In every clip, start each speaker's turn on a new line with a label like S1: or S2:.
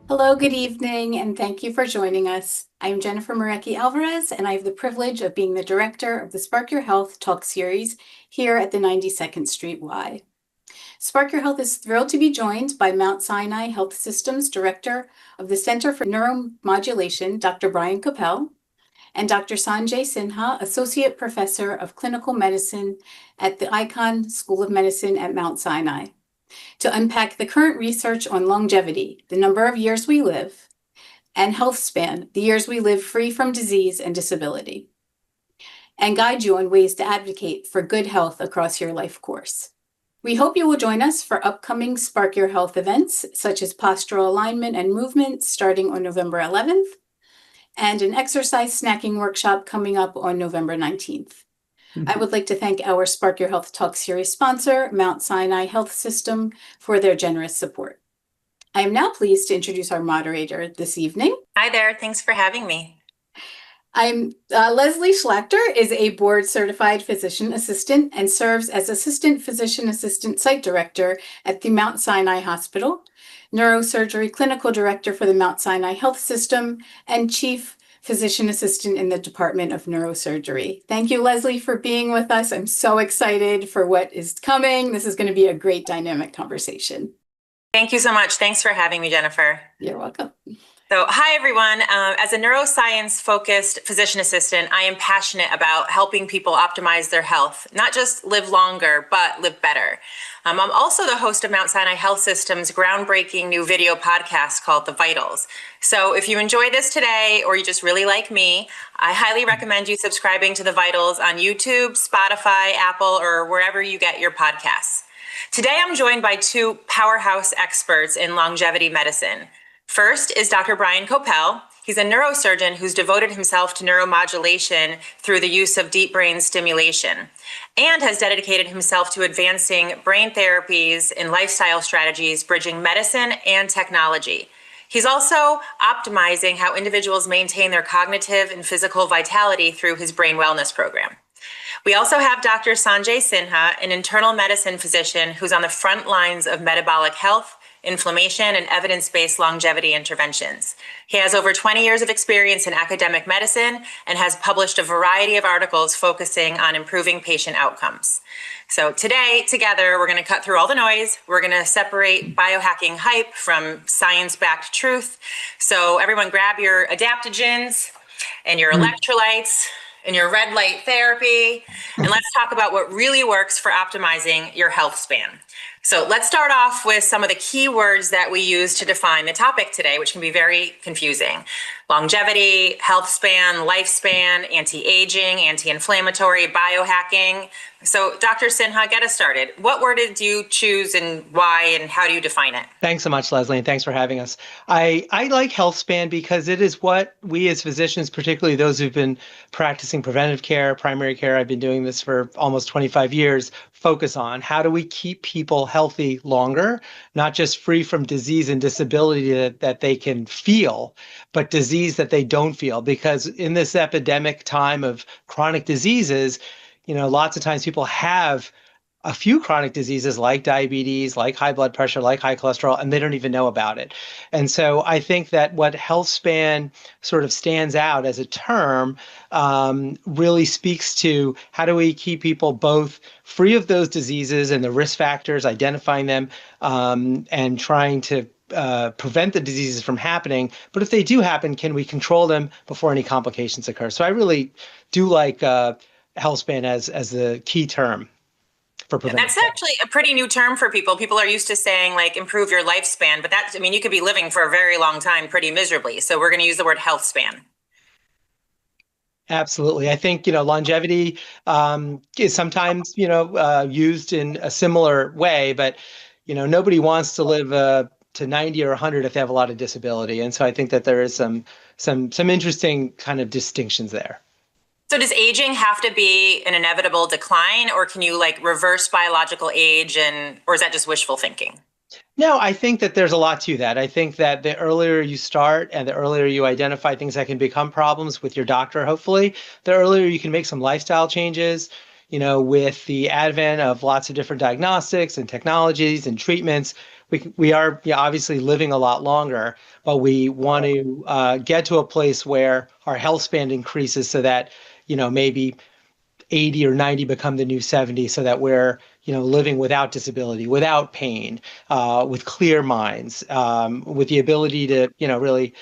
S1: Hello, good evening, and thank you for joining us. I'm Jennifer Marecki Alvarez, and I have the privilege of being the director of the Spark Your Health Talk Series here at the 92nd Street Y. Spark Your Health is thrilled to be joined by Mount Sinai Health Systems Director of the Center for Neuromodulation, Dr. Brian Kopell, and Dr. Sanjai Sinha, Associate Professor of Clinical Medicine at the Icahn School of Medicine at Mount Sinai, to unpack the current research on longevity, the number of years we live, and Healthspan, the years we live free from disease and disability, and guide you on ways to advocate for good health across your life course. We hope you will join us for upcoming Spark Your Health events, such as postural alignment and movement starting on November 11th, and an exercise snacking workshop coming up on November 19th. I would like to thank our Spark Your Health Talk Series sponsor, Mount Sinai Health System, for their generous support. I am now pleased to introduce our moderator this evening.
S2: Hi there, thanks for having me.
S1: I'm Leslie Schlachter is a board certified physician assistant and serves as assistant physician assistant site director at the Mount Sinai Hospital, neurosurgery clinical director for the Mount Sinai Health System, and chief physician assistant in the Department of Neurosurgery. Thank you, Leslie, for being with us. I'm so excited for what is coming. This is going to be a great dynamic conversation.
S2: Thank you so much. Thanks for having me, Jennifer.
S1: You're welcome.
S2: So, hi everyone. As a neuroscience-focused physician assistant, I am passionate about helping people optimize their health, not just live longer, but live better. I'm also the host of Mount Sinai Health System's groundbreaking new video podcast called The Vitals. So if you enjoy this today, or you just really like me, I highly recommend you subscribing to The Vitals on YouTube, Spotify, Apple, or wherever you get your podcasts. Today, I'm joined by two powerhouse experts in longevity medicine. First is Dr. Brian Kopell. He's a neurosurgeon who's devoted himself to neuromodulation through the use of deep brain stimulation and has dedicated himself to advancing brain therapies and lifestyle strategies, bridging medicine and technology. He's also optimizing how individuals maintain their cognitive and physical vitality through his brain wellness program. We also have Dr. Sanjai Sinha, an internal medicine physician who's on the front lines of metabolic health, inflammation, and evidence-based longevity interventions. He has over 20 years of experience in academic medicine and has published a variety of articles focusing on improving patient outcomes. So today, together, we're going to cut through all the noise. We're going to separate biohacking hype from science-backed truth. So everyone grab your adaptogens and your electrolytes and your red light therapy, and let's talk about what really works for optimizing your health span. So let's start off with some of the key words that we use to define the topic today, which can be very confusing. Longevity, health span, lifespan, anti-aging, anti-inflammatory, biohacking. So Dr. Sinha, get us started. What word did you choose and why, and how do you define it?
S3: Thanks so much, Leslie, and thanks for having us. I like health span because it is what we as physicians, particularly those who've been practicing preventive care, primary care, I've been doing this for almost 25 years, focus on. How do we keep people healthy longer, not just free from disease and disability that they can feel, but disease that they don't feel? Because in this epidemic time of chronic diseases, lots of times people have a few chronic diseases like diabetes, like high blood pressure, like high cholesterol, and they don't even know about it. And so I think that what health span sort of stands out as a term really speaks to how do we keep people both free of those diseases and the risk factors, identifying them, and trying to prevent the diseases from happening. But if they do happen, can we control them before any complications occur? So I really do like health span as the key term.
S2: That's actually a pretty new term for people. People are used to saying like improve your lifespan, but you could be living for a very long time pretty miserably. So we're going to use the word health span.
S3: Absolutely. I think, longevity is sometimes, used in a similar way, but, nobody wants to live to 90 or 100 if they have a lot of disability. And so I think that there is some interesting kind of distinctions there.
S2: So does aging have to be an inevitable decline, or can you reverse biological age, or is that just wishful thinking?
S3: No, I think that there's a lot to that. I think that the earlier you start and the earlier you identify things that can become problems with your doctor, hopefully, the earlier you can make some lifestyle changes. with the advent of lots of different diagnostics and technologies and treatments, we are obviously living a lot longer, but we want to get to a place where our health span increases so that, maybe 80 or 90 become the new 70, so that we're, living without disability, without pain, with clear minds, with the ability to, really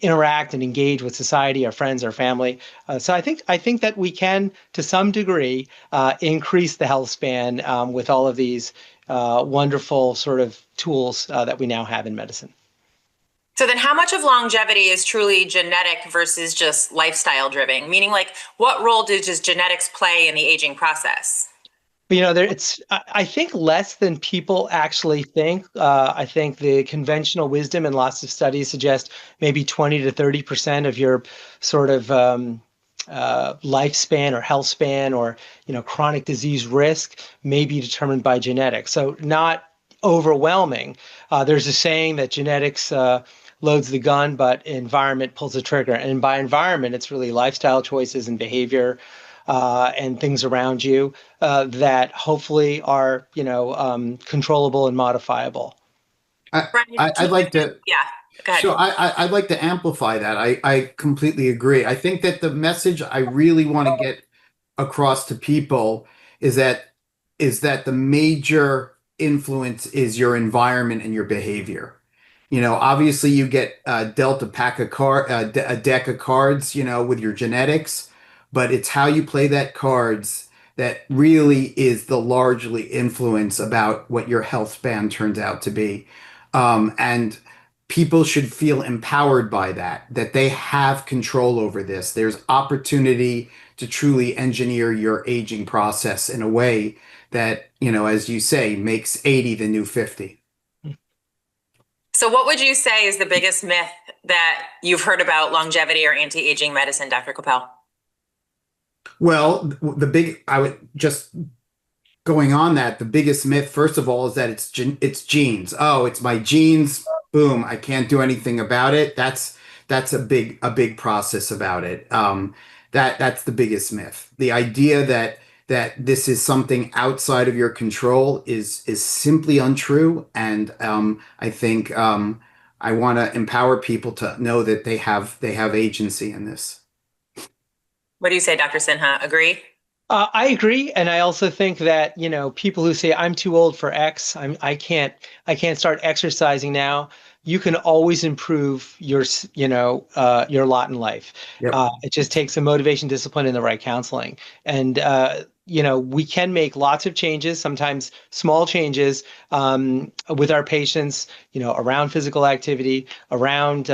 S3: interact and engage with society, our friends, our family. So I think that we can, to some degree, increase the health span with all of these wonderful sort of tools that we now have in medicine.
S2: So then how much of longevity is truly genetic versus just lifestyle driven? Meaning, like, what role does genetics play in the aging process?
S3: I think less than people actually think. I think the conventional wisdom and lots of studies suggest maybe 20 to 30% of your sort of lifespan or health span or, chronic disease risk may be determined by genetics. So not overwhelming. There's a saying that genetics loads the gun, but environment pulls the trigger. And by environment, it's really lifestyle choices and behavior and things around you that hopefully are, controllable and modifiable.
S4: I'd like to.
S2: Yeah, go ahead.
S4: So I'd like to amplify that. I completely agree. I think that the message I really want to get across to people is that the major influence is your environment and your behavior. Obviously you get dealt a deck of cards, with your genetics, but it's how you play that cards that really is the largely influence about what your health span turns out to be. And people should feel empowered by that they have control over this. There's opportunity to truly engineer your aging process in a way that, as you say, makes 80 the new 50.
S2: So what would you say is the biggest myth that you've heard about longevity or anti-aging medicine, Dr. Kopell?
S4: Well, going on that, the biggest myth, first of all, is that it's genes. Oh, it's my genes. Boom. I can't do anything about it. That's a big process about it. That's the biggest myth. The idea that this is something outside of your control is simply untrue. And I think I want to empower people to know that they have agency in this.
S2: What do you say, Dr. Sinha? Agree?
S3: I agree, and I also think that people who say I'm too old for X, I can't start exercising now. You can always improve your lot in life.
S4: Yep.
S3: It just takes some motivation, discipline, and the right counseling. And we can make lots of changes, sometimes small changes, with our patients. Around physical activity, around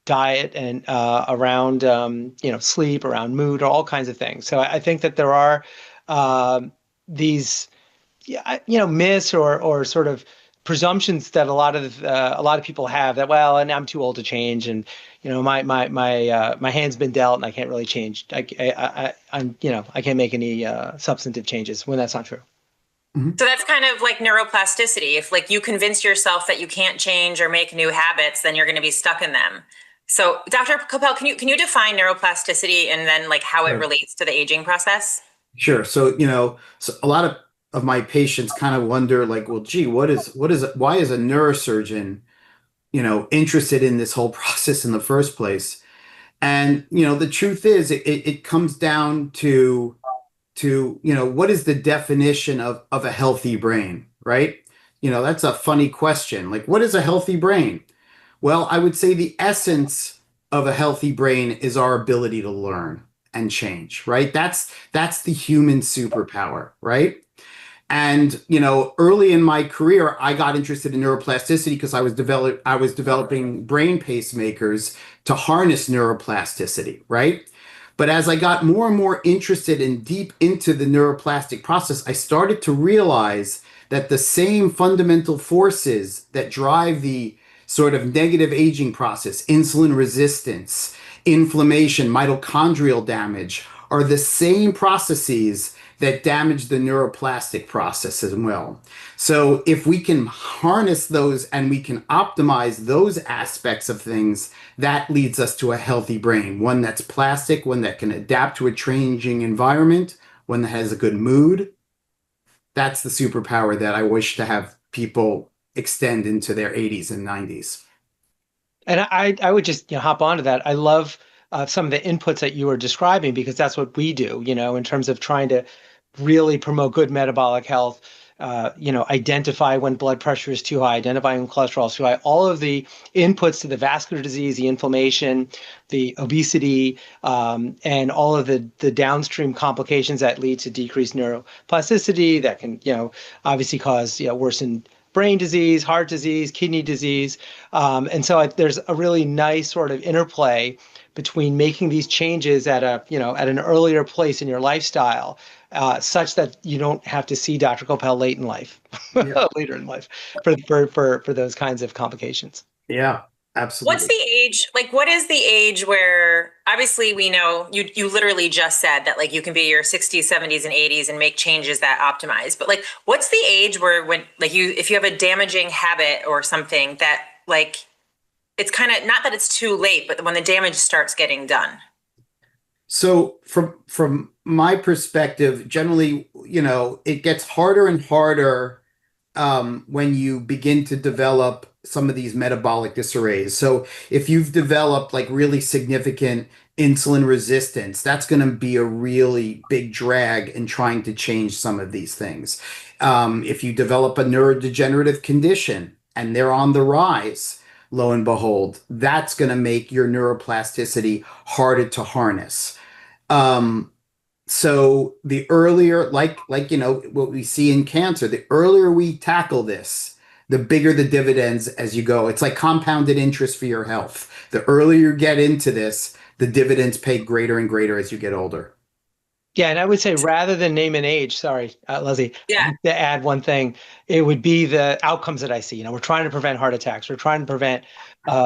S3: diet, and around sleep, around mood, all kinds of things. So I think that there are these myths or sort of presumptions that a lot of people have that, well, and I'm too old to change, and my hand's been dealt and I can't really change. I can't make any substantive changes, when that's not true.
S2: So that's kind of like neuroplasticity. If you convince yourself that you can't change or make new habits, then you're going to be stuck in them. So, Dr. Kopell, can you define neuroplasticity and then how it relates to the aging process?
S4: Sure. So, so a lot of my patients kind of wonder, well, gee, why is a neurosurgeon, interested in this whole process in the first place? And, the truth is it comes down to what is the definition of a healthy brain, right? That's a funny question. What is a healthy brain? Well, I would say the essence of a healthy brain is our ability to learn and change, right? That's the human superpower, right? And, early in my career, I got interested in neuroplasticity because I was developing brain pacemakers to harness neuroplasticity, right? But as I got more and more interested and deep into the neuroplastic process, I started to realize that the same fundamental forces that drive the sort of negative aging process, insulin resistance, inflammation, mitochondrial damage, are the same processes that damage the neuroplastic process as well. So if we can harness those and we can optimize those aspects of things, that leads us to a healthy brain, one that's plastic, one that can adapt to a changing environment, one that has a good mood. That's the superpower that I wish to have people extend into their 80s and 90s.
S3: And I would just hop onto that. I love some of the inputs that you were describing because that's what we do, in terms of trying to really promote good metabolic health. Identify when blood pressure is too high, identify when cholesterol is too high. All of the inputs to the vascular disease, the inflammation, the obesity, and all of the downstream complications that lead to decreased neuroplasticity that can, obviously cause worsened brain disease, heart disease, kidney disease. And so there's a really nice sort of interplay between making these changes at an earlier place in your lifestyle, such that you don't have to see Dr. Kopell late in life,
S4: Yeah.
S3: later in life for those kinds of complications.
S4: Yeah, absolutely.
S2: What's the age? Like, what is the age where, obviously we know you literally just said that, like, you can be your 60s, 70s, and 80s and make changes that optimize. But like, what's the age where if you have a damaging habit or something that, like, it's kind of not that it's too late, but when the damage starts getting done?
S4: So from my perspective, generally, it gets harder and harder when you begin to develop some of these metabolic disarrays. So if you've developed like really significant insulin resistance, that's going to be a really big drag in trying to change some of these things. If you develop a neurodegenerative condition and they're on the rise, lo and behold, that's going to make your neuroplasticity harder to harness. So the earlier, like what we see in cancer, the earlier we tackle this, the bigger the dividends as you go. It's like compounded interest for your health. The earlier you get into this, the dividends pay greater and greater as you get older.
S3: Yeah, and I would say rather than name an age, sorry, Leslie,
S2: Yeah.
S3: to add one thing, it would be the outcomes that I see. We're trying to prevent heart attacks. We're trying to prevent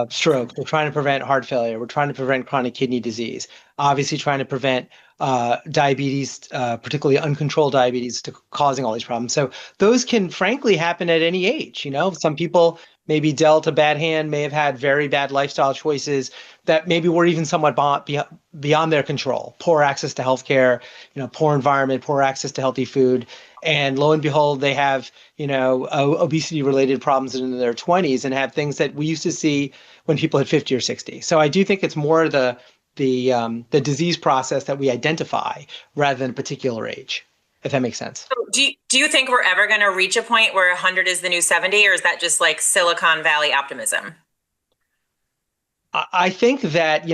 S3: stroke. We're trying to prevent heart failure. We're trying to prevent chronic kidney disease. Obviously, trying to prevent diabetes, particularly uncontrolled diabetes, causing all these problems. So those can frankly happen at any age. Some people may be dealt a bad hand, may have had very bad lifestyle choices that maybe were even somewhat beyond their control. Poor access to healthcare, poor environment, poor access to healthy food. And lo and behold, they have, obesity related problems in their 20s and have things that we used to see when people had 50 or 60. So I do think it's more the disease process that we identify rather than a particular age, if that makes sense.
S2: So do you think we're ever going to reach a point where 100 is the new 70, or is that just like Silicon Valley optimism?
S3: I think that,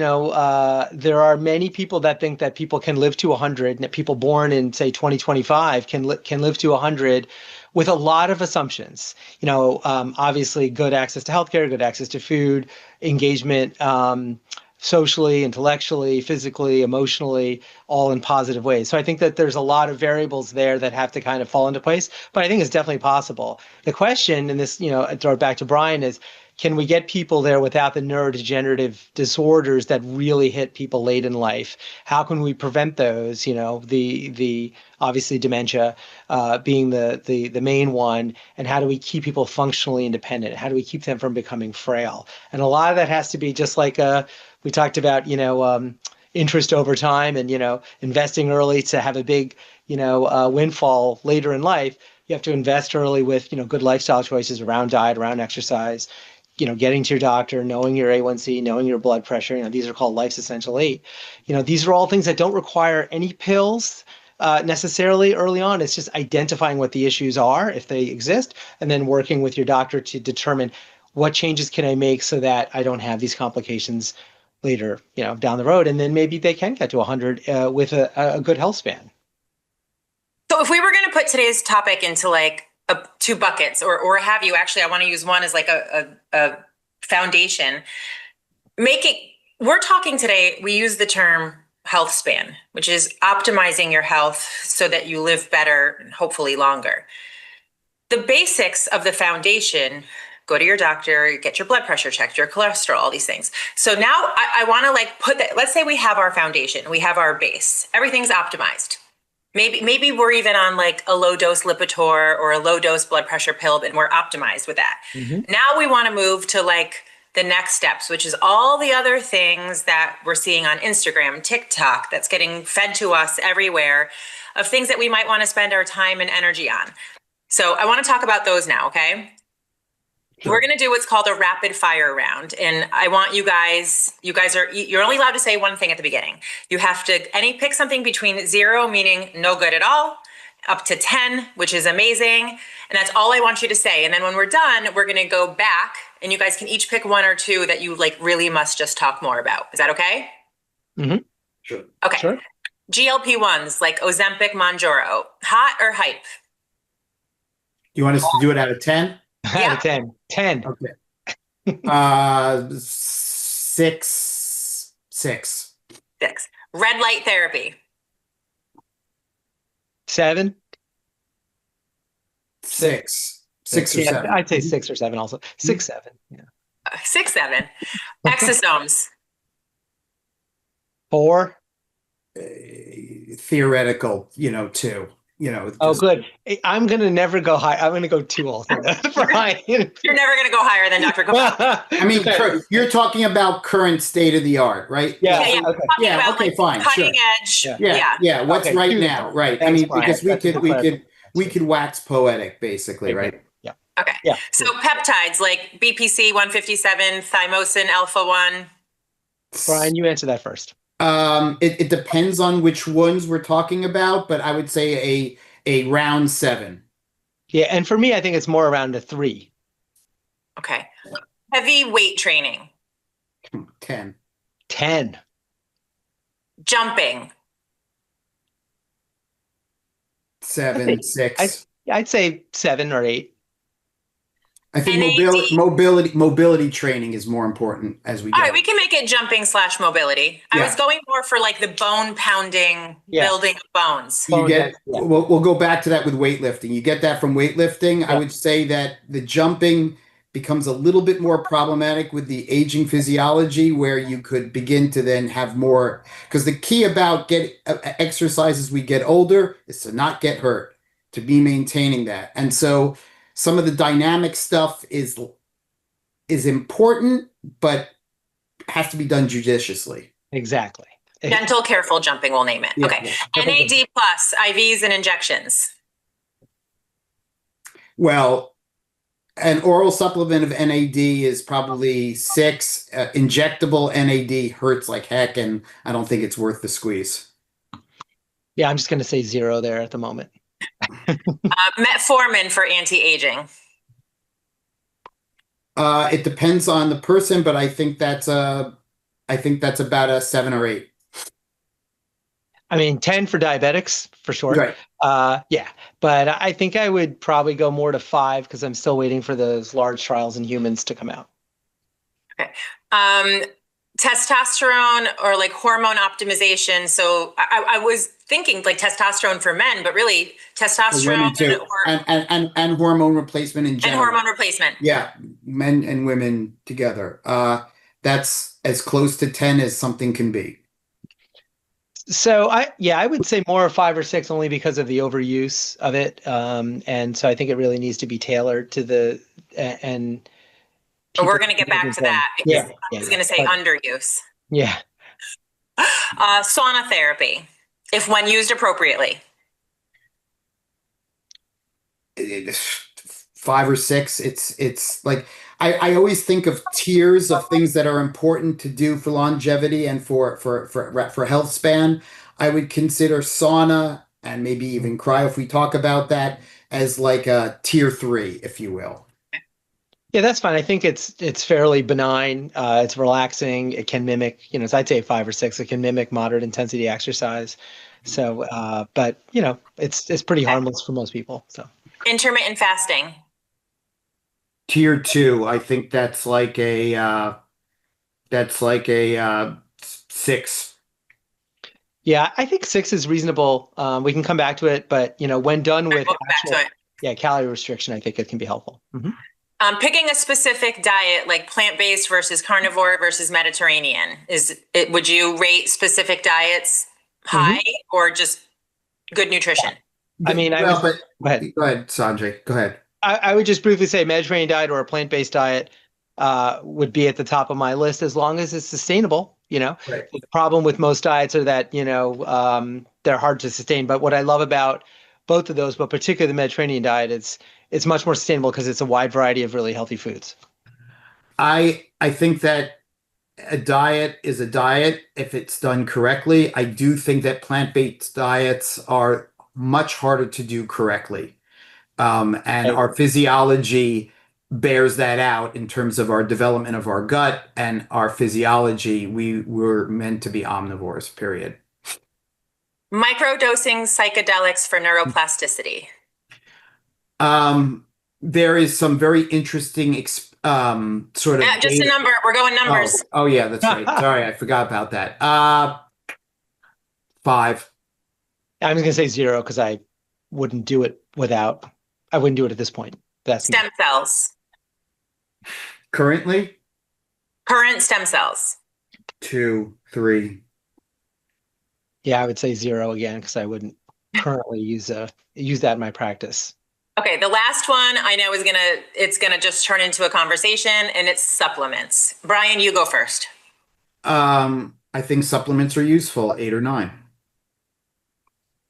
S3: there are many people that think that people can live to 100, and that people born in, say, 2025 can live to 100 with a lot of assumptions. Obviously good access to healthcare, good access to food, engagement, socially, intellectually, physically, emotionally, all in positive ways. So I think that there's a lot of variables there that have to kind of fall into place, but I think it's definitely possible. The question, and this, I throw it back to Brian, is can we get people there without the neurodegenerative disorders that really hit people late in life? How can we prevent those? The obviously dementia being the main one, and how do we keep people functionally independent? How do we keep them from becoming frail? And a lot of that has to be just like we talked about, interest over time and, investing early to have a big, windfall later in life. You have to invest early with, good lifestyle choices around diet, around exercise, getting to your doctor, knowing your A1C, knowing your blood pressure. These are called life's essential 8. These are all things that don't require any pills necessarily early on. It's just identifying what the issues are, if they exist, and then working with your doctor to determine what changes can I make so that I don't have these complications later, down the road. And then maybe they can get to 100 with a good health span.
S2: So if we were going to put today's topic into like two buckets, or have you actually, I want to use one as like a foundation. We're talking today, we use the term health span, which is optimizing your health so that you live better and hopefully longer. The basics of the foundation: go to your doctor, get your blood pressure checked, your cholesterol, all these things. So now I want to like put that, let's say we have our foundation, we have our base, everything's optimized. Maybe we're even on like a low dose Lipitor or a low dose blood pressure pill, and we're optimized with that. Mm-hmm. Now we want to move to like the next steps, which is all the other things that we're seeing on Instagram, TikTok, that's getting fed to us everywhere, of things that we might want to spend our time and energy on. So I want to talk about those now, okay? Sure. We're going to do what's called a rapid fire round. And I want you're only allowed to say one thing at the beginning. You have to pick something between 0, meaning no good at all, up to 10, which is amazing. And that's all I want you to say. And then when we're done, we're going to go back and you guys can each pick 1 or 2 that you like really must just talk more about. Is that okay?
S3: Mm-hmm.
S4: Sure.
S2: Okay.
S3: Sure.
S2: GLP-1s like Ozempic, Mounjaro, hot or hype?
S4: You want us to do it out of 10?
S3: Out of 10. 10.
S4: Okay. 6. 6.
S2: Red light therapy.
S3: 7.
S4: 6 or 7.
S3: I'd say 6 or 7 also. 6, 7. Yeah.
S2: 6, 7. Exosomes.
S3: 4.
S4: Theoretical, 2.
S3: Oh, good. I'm going to never go high. I'm going to go 2 also for high.
S2: You're never going to go higher than Dr. Kopell.
S4: I mean, you're talking about current state of the art, right?
S3: Yeah.
S2: Okay.
S4: Yeah. Okay. Fine.
S2: Cutting
S4: Sure.
S2: edge.
S4: Yeah. What's
S3: Okay,
S4: right
S3: 2.
S4: now? Right.
S3: Thanks,
S4: I mean,
S3: Brian.
S4: because we could wax poetic, basically, right?
S3: Yeah.
S2: Okay.
S3: Yeah.
S2: So peptides like BPC 157, thymosin alpha 1.
S3: Brian, you answer that first.
S4: It depends on which ones we're talking about, but I would say a round 7.
S3: Yeah, and for me, I think it's more around a 3.
S2: Okay. Heavy weight training.
S4: 10.
S3: 10.
S2: Jumping.
S4: 7, 6.
S3: I'd say 7 or 8.
S4: I think
S2: NAD.
S4: mobility training is more important as we go.
S2: All right, we can make it jumping / mobility. I was going more for like the bone pounding, building of bones.
S4: We'll go back to that with weightlifting. You get that from weightlifting. I would say that the jumping becomes a little bit more problematic with the aging physiology, where you could begin to then have more, because the key about exercise as we get older is to not get hurt, to be maintaining that. And so some of the dynamic stuff is important, but has to be done judiciously.
S3: Exactly.
S2: Gentle, careful jumping, we'll name it.
S4: Yeah,
S2: okay.
S4: yeah.
S2: NAD plus, IVs and injections.
S4: Well, an oral supplement of NAD is probably 6. Injectable NAD hurts like heck, and I don't think it's worth the squeeze.
S3: Yeah, I'm just going to say 0 there at the moment.
S2: Metformin for anti-aging.
S4: It depends on the person, but I think that's about a 7 or 8.
S3: I mean, 10 for diabetics for sure.
S4: Right.
S3: Yeah, but I think I would probably go more to 5 because I'm still waiting for those large trials in humans to come out.
S2: Okay. Testosterone or like hormone optimization. So I was thinking like testosterone for men, but really testosterone
S4: too. And hormone replacement in general.
S2: And hormone replacement.
S4: Yeah, men and women together. That's as close to 10 as something can be.
S3: So I would say more of 5 or 6 only because of the overuse of it, and so I think it really needs to be tailored to the and.
S2: But we're going to get back to that because I was going to say underuse.
S3: Yeah.
S2: Sauna therapy, if when used appropriately.
S4: 5 or 6. It's like I always think of tiers of things that are important to do for longevity and for health span. I would consider sauna and maybe even cryo, if we talk about that, as like a tier 3, if you will.
S3: Yeah, that's fine. I think it's fairly benign. It's relaxing. It can mimic, so I'd say 5 or 6. It can mimic moderate intensity exercise. So, but it's pretty harmless for most people. So
S2: intermittent fasting.
S4: Tier 2. I think that's like a 6.
S3: Yeah, I think 6 is reasonable. We can come back to it, but when done with calorie restriction, I think it can be helpful. Mm-hmm.
S2: Picking a specific diet like plant-based versus carnivore versus Mediterranean, would you rate specific diets high or just good nutrition?
S3: I mean,
S4: go ahead, Sanjay. Go ahead.
S3: I would just briefly say Mediterranean diet or a plant-based diet, would be at the top of my list as long as it's sustainable.
S4: Right.
S3: The problem with most diets are that, they're hard to sustain. But what I love about both of those, but particularly the Mediterranean diet, it's much more sustainable because it's a wide variety of really healthy foods.
S4: I think that a diet is a diet if it's done correctly. I do think that plant-based diets are much harder to do correctly. And
S3: Right.
S4: our physiology bears that out in terms of our development of our gut and our physiology. We were meant to be omnivores, period.
S2: Microdosing psychedelics for neuroplasticity.
S4: There is some very interesting sort of
S2: Yeah, just a
S4: data.
S2: number. We're going numbers.
S4: Oh yeah, that's right. Sorry, I forgot about that. 5.
S3: I'm just gonna say 0 because I wouldn't do it I wouldn't do it at this point. That's me.
S2: Stem cells.
S4: Currently,
S2: Current stem cells.
S4: 2, 3.
S3: Yeah, I would say 0 again because I wouldn't currently use that in my practice.
S2: Okay, the last one I know it's gonna just turn into a conversation, and it's supplements. Brian, you go first.
S4: I think supplements are useful, 8 or 9.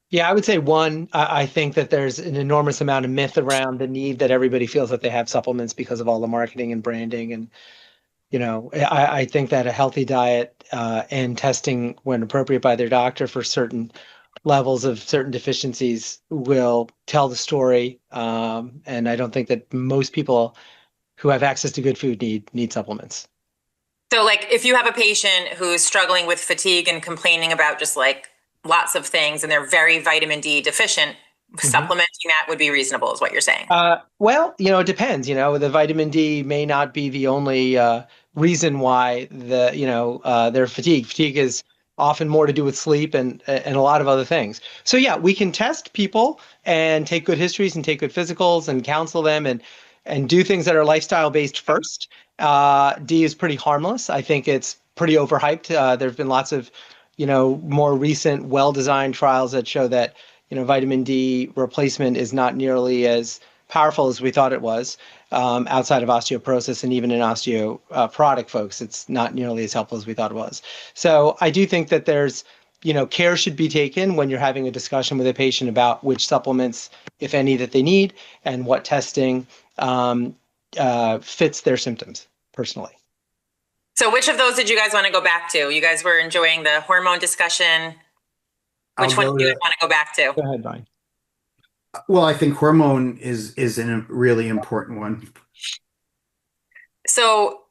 S3: Yeah, I would say 1. I think that there's an enormous amount of myth around the need that everybody feels that they have supplements because of all the marketing and branding. And, I think that a healthy diet and testing when appropriate by their doctor for certain levels of certain deficiencies will tell the story. And I don't think that most people who have access to good food need supplements.
S2: So, like, if you have a patient who's struggling with fatigue and complaining about just like lots of things, and they're very vitamin D deficient, supplementing that would be reasonable, is what you're saying.
S3: Well, it depends. The vitamin D may not be the only reason why they're fatigued. Fatigue is often more to do with sleep and a lot of other things. So yeah, we can test people and take good histories and take good physicals and counsel them and do things that are lifestyle based first. D is pretty harmless. I think it's pretty overhyped. There have been lots of more recent, well-designed trials that show that, vitamin D replacement is not nearly as powerful as we thought it was outside of osteoporosis, and even in osteoporotic folks, it's not nearly as helpful as we thought it was. So I do think that there's, care should be taken when you're having a discussion with a patient about which supplements, if any, that they need and what testing fits their symptoms personally.
S2: So which of those did you guys want to go back to? You guys were enjoying the hormone discussion. Which one do you want to go back to?
S3: Go ahead, Brian.
S4: Well, I think hormone is a really important one.
S2: So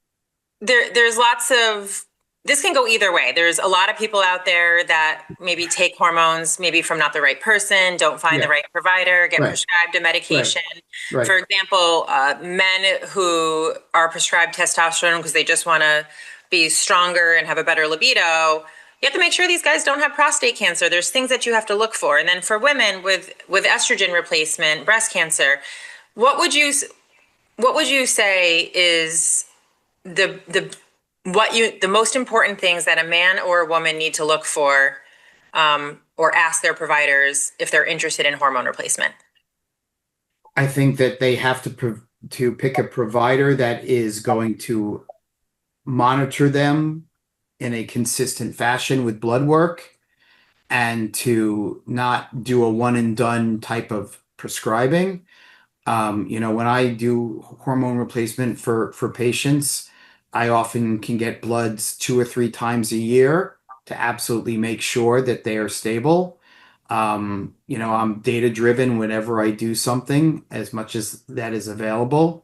S2: there's lots of, this can go either way. There's a lot of people out there that maybe take hormones, maybe from not the right person, don't find the right provider, get prescribed a medication.
S4: Right.
S2: For example, men who are prescribed testosterone because they just want to be stronger and have a better libido, you have to make sure these guys don't have prostate cancer. There's things that you have to look for. And then for women with estrogen replacement, breast cancer, what would you say is the most important things that a man or a woman need to look for or ask their providers if they're interested in hormone replacement?
S4: I think that they have to pick a provider that is going to monitor them in a consistent fashion with blood work, and to not do a one and done type of prescribing. When I do hormone replacement for patients, I often can get bloods 2 or 3 times a year to absolutely make sure that they are stable. I'm data driven whenever I do something, as much as that is available.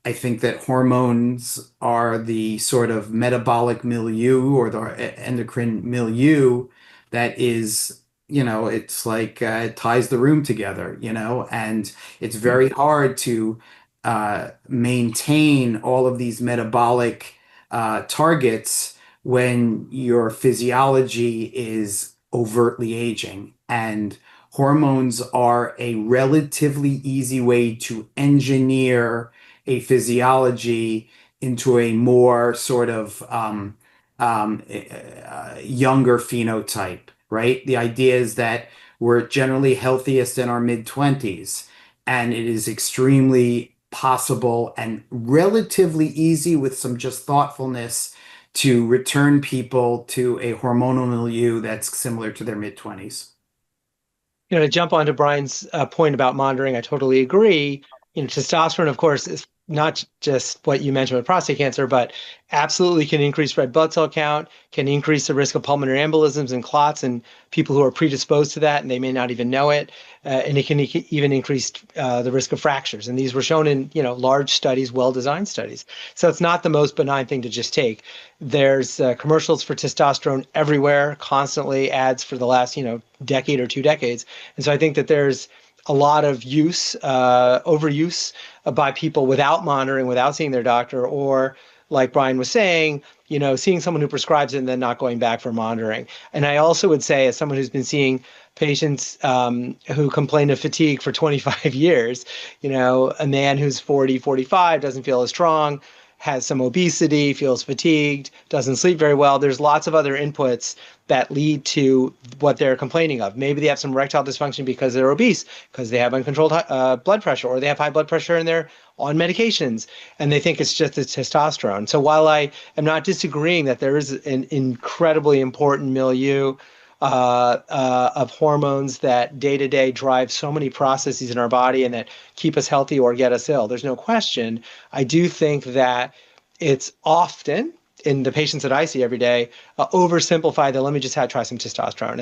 S4: I think that hormones are the sort of metabolic milieu or the endocrine milieu that is, it's like it ties the room together, and it's very hard to maintain all of these metabolic targets when your physiology is overtly aging. And hormones are a relatively easy way to engineer a physiology into a more sort of younger phenotype, right? The idea is that we're generally healthiest in our mid-20s, and it is extremely possible and relatively easy with some just thoughtfulness to return people to a hormonal milieu that's similar to their mid-20s?
S3: To jump onto Brian's point about monitoring, I totally agree. Testosterone, of course, is not just what you mentioned with prostate cancer, but absolutely can increase red blood cell count, can increase the risk of pulmonary embolisms and clots in people who are predisposed to that, and they may not even know it. And it can even increase the risk of fractures. And these were shown in, large studies, well-designed studies. So it's not the most benign thing to just take. There's commercials for testosterone everywhere, constantly ads for the last, decade or 2 decades. And so I think that there's a lot of use, overuse by people without monitoring, without seeing their doctor, or like Brian was saying, seeing someone who prescribes it and then not going back for monitoring. And I also would say, as someone who's been seeing patients who complain of fatigue for 25 years, a man who's 40, 45 doesn't feel as strong, has some obesity, feels fatigued, doesn't sleep very well. There's lots of other inputs that lead to what they're complaining of. Maybe they have some erectile dysfunction because they're obese, because they have uncontrolled blood pressure, or they have high blood pressure and they're on medications, and they think it's just the testosterone. So while I am not disagreeing that there is an incredibly important milieu of hormones that day to day drive so many processes in our body and that keep us healthy or get us ill, there's no question. I do think that it's often, in the patients that I see every day, oversimplified that let me just try some testosterone.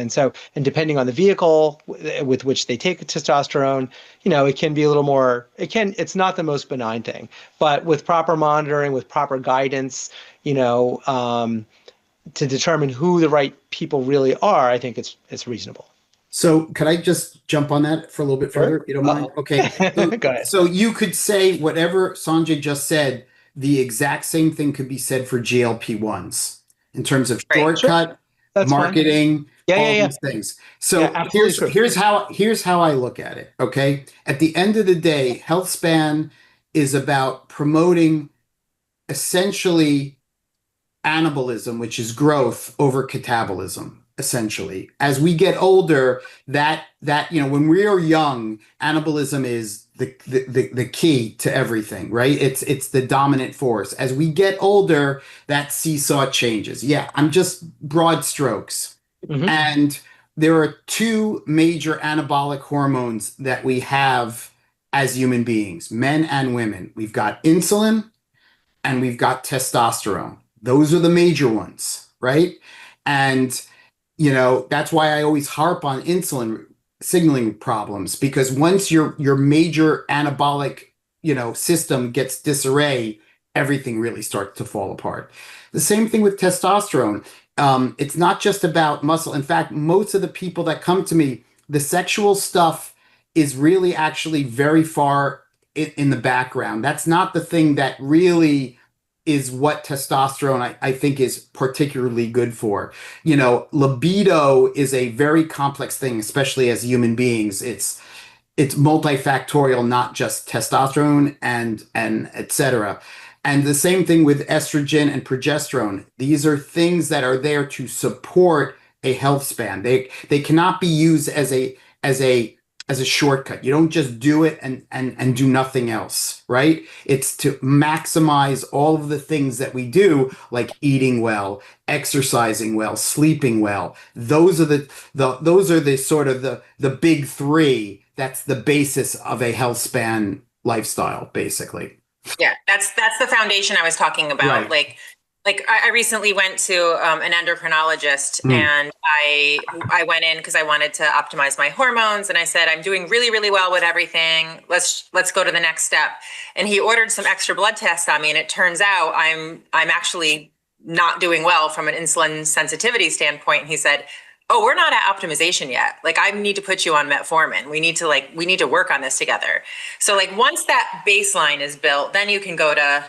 S3: And depending on the vehicle with which they take testosterone, it can be a little more, it's not the most benign thing, but with proper monitoring, with proper guidance, to determine who the right people really are, I think it's reasonable.
S4: So could I just jump on that for a little bit further, if you don't mind? Okay. So,
S3: Go ahead.
S4: so you could say whatever Sanjay just said, the exact same thing could be said for GLP-1s in terms of shortcut,
S3: That's
S4: marketing,
S3: fine.
S4: all
S3: Yeah.
S4: these things. So
S3: absolutely true.
S4: here's how I look at it. Okay. At the end of the day, Healthspan is about promoting essentially anabolism, which is growth, over catabolism. Essentially, as we get older, that when we are young, anabolism is the key to everything, right? It's the dominant force. As we get older, that seesaw changes. Yeah, I'm just broad strokes.
S3: Mm-hmm.
S4: And there are 2 major anabolic hormones that we have as human beings, men and women. We've got insulin and we've got testosterone. Those are the major ones, right? And that's why I always harp on insulin signaling problems, because once your major anabolic, system gets disarray, everything really starts to fall apart. The same thing with testosterone. It's not just about muscle. In fact, most of the people that come to me, the sexual stuff is really actually very far in the background. That's not the thing that really is what testosterone I think is particularly good for. Libido is a very complex thing, especially as human beings. It's multifactorial, not just testosterone and et cetera. And the same thing with estrogen and progesterone. These are things that are there to support a health span. They cannot be used as a shortcut. You don't just do it and do nothing else, right? It's to maximize all of the things that we do, like eating well, exercising well, sleeping well. Those are the sort of the big 3. That's the basis of a health span lifestyle, basically.
S2: Yeah, that's the foundation I was talking about.
S4: Right.
S2: Like I recently went to an endocrinologist, and I went in because I wanted to optimize my hormones, and I said, I'm doing really, really well with everything. Let's go to the next step. And he ordered some extra blood tests on me, and it turns out I'm actually not doing well from an insulin sensitivity standpoint. And he said, oh, we're not at optimization yet. Like, I need to put you on metformin. We need to work on this together. So like once that baseline is built, then you can go to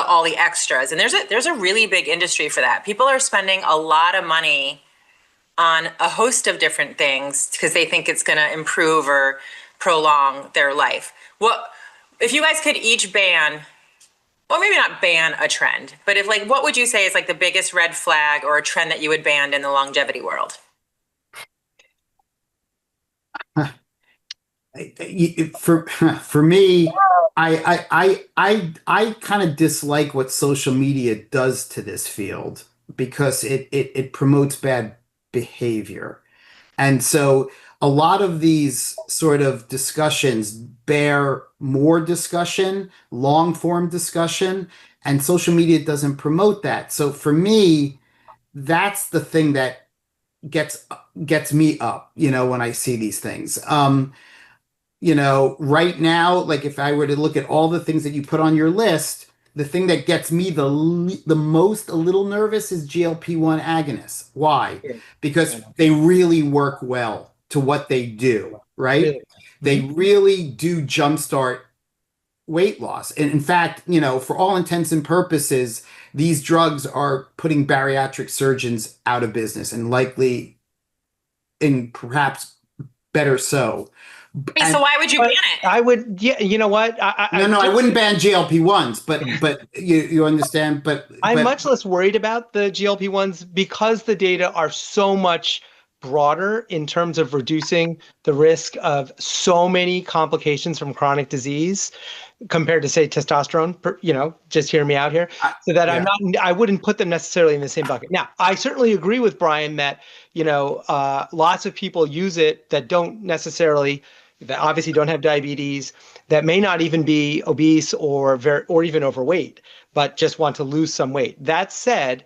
S2: all the extras. And there's a really big industry for that. People are spending a lot of money on a host of different things because they think it's going to improve or prolong their life. If you guys could each ban, well, maybe not ban a trend, but what would you say is like the biggest red flag or a trend that you would ban in the longevity world?
S4: For me, I kind of dislike what social media does to this field because it promotes bad behavior. And so a lot of these sort of discussions bear more discussion, long form discussion, and social media doesn't promote that. So for me, that's the thing that gets gets me up, when I see these things. Right now, like if I were to look at all the things that you put on your list, the thing that gets me the most a little nervous is GLP-1 agonists. Why?
S3: Yeah.
S4: Because they really work well to what they do, right?
S3: Really.
S4: They really do jumpstart weight loss. And in fact, for all intents and purposes, these drugs are putting bariatric surgeons out of business and likely, and perhaps better so.
S2: So why would you ban it?
S3: I would, yeah, you know what?
S4: I wouldn't ban GLP-1s, but you understand. But
S3: I'm much less worried about the GLP-1s because the data are so much broader in terms of reducing the risk of so many complications from chronic disease compared to, say, testosterone. Just hear me out here. So that I wouldn't put them necessarily in the same bucket. Now, I certainly agree with Brian that lots of people use it that don't necessarily, that obviously don't have diabetes, that may not even be obese or even overweight, but just want to lose some weight. That said,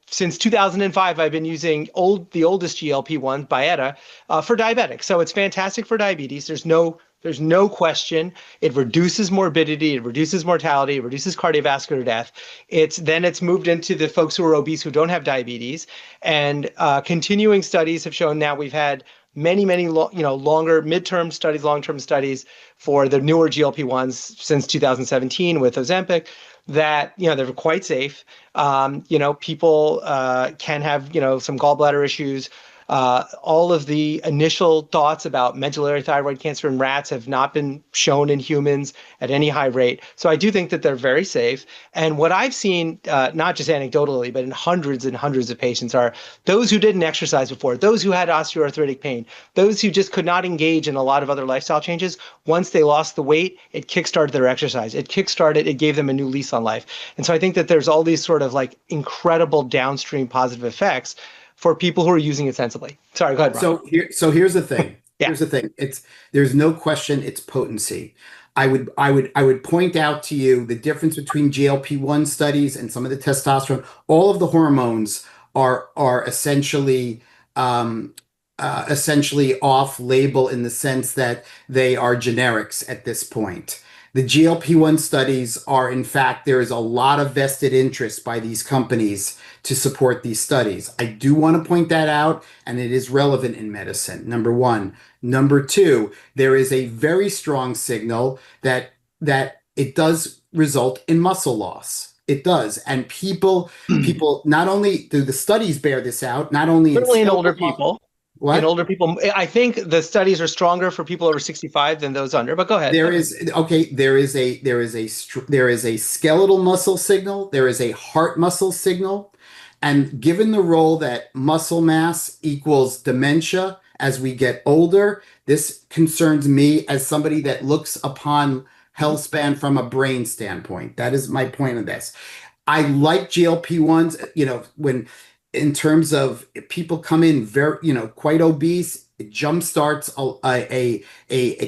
S3: since 2005, I've been using the oldest GLP-1, Byetta, for diabetics. So it's fantastic for diabetes. There's no question. It reduces morbidity, it reduces mortality, it reduces cardiovascular death. It's moved into the folks who are obese who don't have diabetes. And continuing studies have shown, now we've had many, longer midterm studies, long-term studies for the newer GLP-1s since 2017 with Ozempic, that they're quite safe. People can have some gallbladder issues. All of the initial thoughts about medullary thyroid cancer in rats have not been shown in humans at any high rate. So I do think that they're very safe. And what I've seen, not just anecdotally, but in hundreds and hundreds of patients, are those who didn't exercise before, those who had osteoarthritic pain, those who just could not engage in a lot of other lifestyle changes. Once they lost the weight, it kickstarted their exercise. It gave them a new lease on life. And so I think that there's all these sort of like incredible downstream positive effects for people who are using it sensibly. Sorry, go ahead, Ron.
S4: So here's the thing.
S3: Yeah.
S4: Here's the thing. There's no question it's potency. I would point out to you the difference between GLP-1 studies and some of the testosterone. All of the hormones are essentially off label in the sense that they are generics at this point. The GLP-1 studies are, in fact, there is a lot of vested interest by these companies to support these studies. I do want to point that out, and it is relevant in medicine, number one. Number two, there is a very strong signal that it does result in muscle loss. It does. And people, not only do the studies bear this out, not only
S3: certainly in older people.
S4: What?
S3: In older people, I think the studies are stronger for people over 65 than those under, but go ahead.
S4: There is a skeletal muscle signal, there is a heart muscle signal, and given the role that muscle mass equals dementia as we get older, this concerns me as somebody that looks upon Healthspan from a brain standpoint. That is my point of this. I like GLP-1s, when in terms of people come in very, quite obese, it jumpstarts a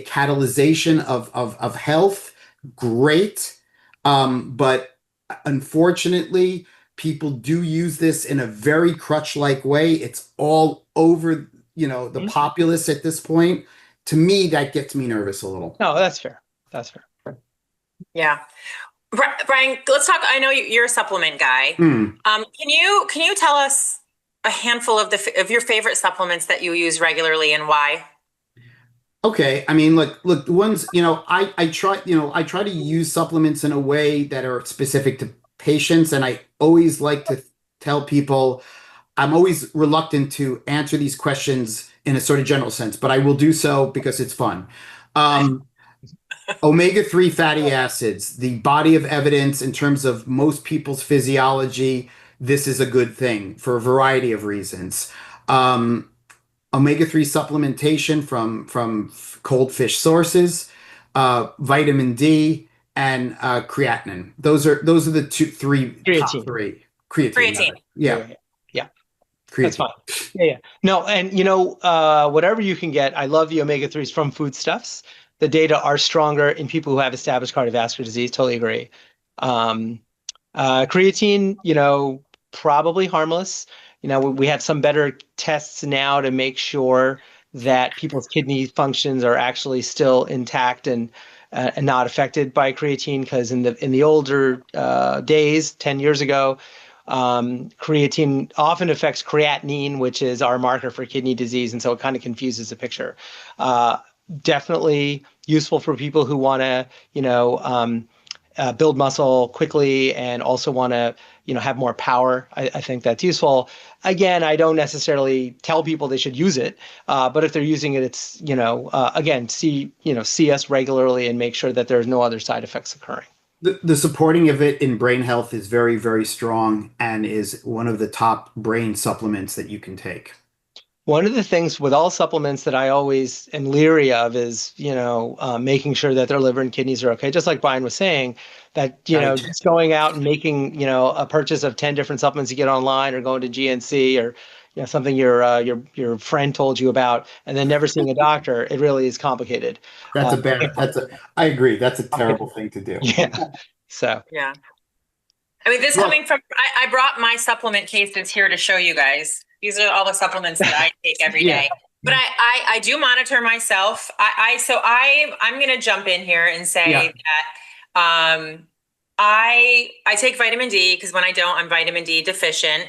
S4: catalyzation of health. Great. But unfortunately, people do use this in a very crutch-like way. It's all over, the populace at this point. To me, that gets me nervous a little.
S3: No, that's fair. That's fair.
S2: Yeah. Brian, let's talk. I know you're a supplement guy. Can you tell us a handful of your favorite supplements that you use regularly and why?
S4: Okay, I mean, look, the ones, I try to use supplements in a way that are specific to patients, and I always like to tell people I'm always reluctant to answer these questions in a sort of general sense, but I will do so because it's fun. Omega-3 fatty acids, the body of evidence in terms of most people's physiology, this is a good thing for a variety of reasons. omega-3 supplementation from cold fish sources, vitamin D, and creatinine. Those are the top
S3: Creatine.
S4: three. Creatine,
S2: Creatine.
S4: yeah,
S3: Yeah. That's
S4: creatine.
S3: fine. Yeah. No, and whatever you can get, I love the omega-3s from foodstuffs. The data are stronger in people who have established cardiovascular disease. Totally agree. Um, Creatine, probably harmless. We have some better tests now to make sure that people's kidney functions are actually still intact and not affected by creatine. Because in the older days, 10 years ago, creatine often affects creatinine, which is our marker for kidney disease, and so it kind of confuses the picture. Definitely useful for people who want to, build muscle quickly and also want to, have more power. I think that's useful. Again, I don't necessarily tell people they should use it, but if they're using it, it's, again, see us regularly and make sure that there's no other side effects occurring.
S4: The supporting of it in brain health is very, very strong and is one of the top brain supplements that you can take.
S3: One of the things with all supplements that I always am leery of is, making sure that their liver and kidneys are okay. Just like Brian was saying, that,
S4: Right.
S3: just going out and making, a purchase of 10 different supplements you get online or going to GNC or, something your friend told you about and then never seeing a doctor, it really is complicated.
S4: I agree. That's a terrible thing to do.
S3: Yeah. So.
S2: Yeah. I mean, this coming from, I brought my supplement cases here to show you guys. These are all the supplements that I take every day. But I do monitor myself. I'm going to jump in here and say that I take vitamin D because when I don't, I'm vitamin D deficient.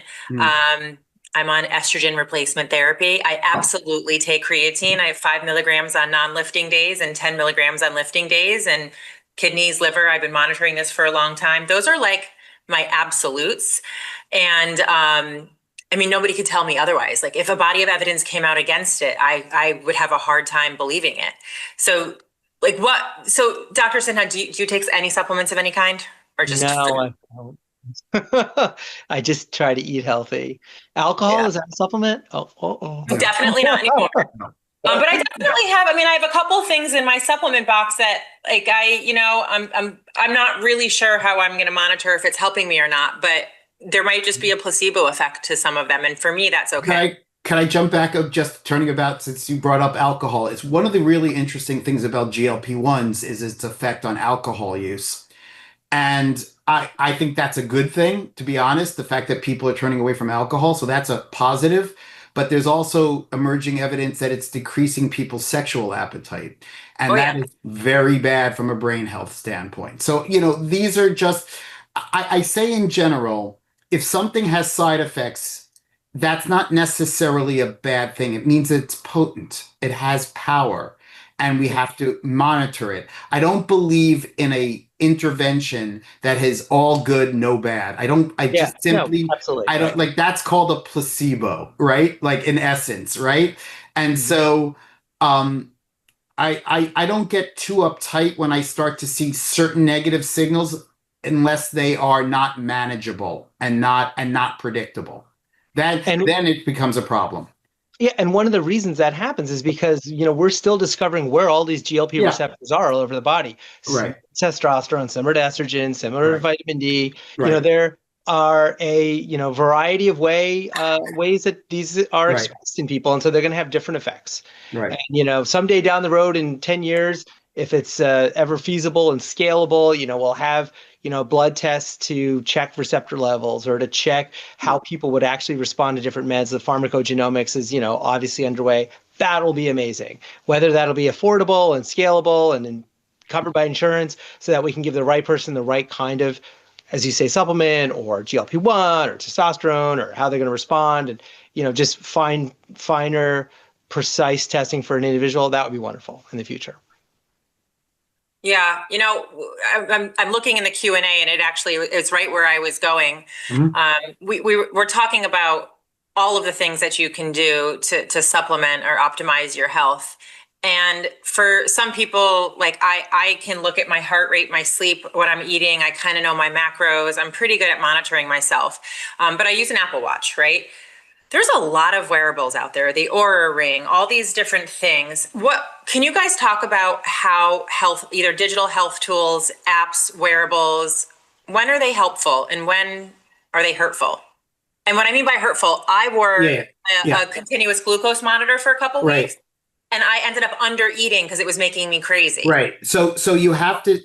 S2: I'm on estrogen replacement therapy. I absolutely take creatine. I have 5 milligrams on non-lifting days and 10 milligrams on lifting days. And kidneys, liver, I've been monitoring this for a long time. Those are like my absolutes. And I mean, nobody could tell me otherwise. Like if a body of evidence came out against it, I would have a hard time believing it. So Dr. Sinha, do you take any supplements of any kind or just?
S3: No, I don't. I just try to eat healthy. Alcohol, is that a supplement? Oh.
S2: Definitely not anymore. But I definitely have. I mean, I have a couple things in my supplement box that, like, I'm not really sure how I'm going to monitor if it's helping me or not. But there might just be a placebo effect to some of them, and for me, that's okay.
S4: Can I jump back up just turning about since you brought up alcohol? It's one of the really interesting things about GLP-1s is its effect on alcohol use. And I think that's a good thing, to be honest, the fact that people are turning away from alcohol. So that's a positive. But there's also emerging evidence that it's decreasing people's sexual appetite. And that is very bad from a brain health standpoint. So, these are just, I say in general, if something has side effects, that's not necessarily a bad thing. It means it's potent. It has power. And we have to monitor it. I don't believe in a intervention that is all good, no bad. I don't like that's called a placebo, right? Like in essence, right? And so I don't get too uptight when I start to see certain negative signals unless they are not manageable and not predictable. Then it becomes a problem.
S3: Yeah, and one of the reasons that happens is because, we're still discovering where all these GLP receptors are all over the body.
S4: Right.
S3: Testosterone, similar to estrogen, similar to vitamin D. There are a, variety of ways that these are expressed in people. And so they're going to have different effects.
S4: Right.
S3: And, someday down the road in 10 years, if it's ever feasible and scalable, we'll have, blood tests to check receptor levels or to check how people would actually respond to different meds. The pharmacogenomics is, obviously underway. That'll be amazing. Whether that'll be affordable and scalable and covered by insurance so that we can give the right person the right kind of, as you say, supplement or GLP-1 or testosterone or how they're going to respond and, just finer, precise testing for an individual, that would be wonderful in the future.
S2: Yeah, I'm looking in the Q&A and it's right where I was going. We're talking about all of the things that you can do to supplement or optimize your health. And for some people, like I can look at my heart rate, my sleep, what I'm eating. I kind of know my macros. I'm pretty good at monitoring myself. But I use an Apple Watch, right? There's a lot of wearables out there, the Aura Ring, all these different things. What can you guys talk about how health, either digital health tools, apps, wearables, when are they helpful and when are they hurtful? And what I mean by hurtful, I wore a continuous glucose monitor for a couple weeks, and I ended up under eating because it was making me crazy.
S4: Right. So you have to,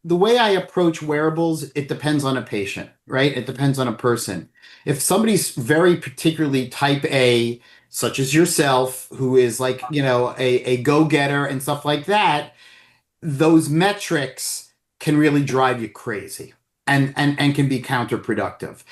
S4: the way I approach wearables, it depends on a patient, right? It depends on a person. If somebody's very particularly type A, such as yourself, who is like, a go-getter and stuff like that, those metrics can really drive you crazy and can be counterproductive.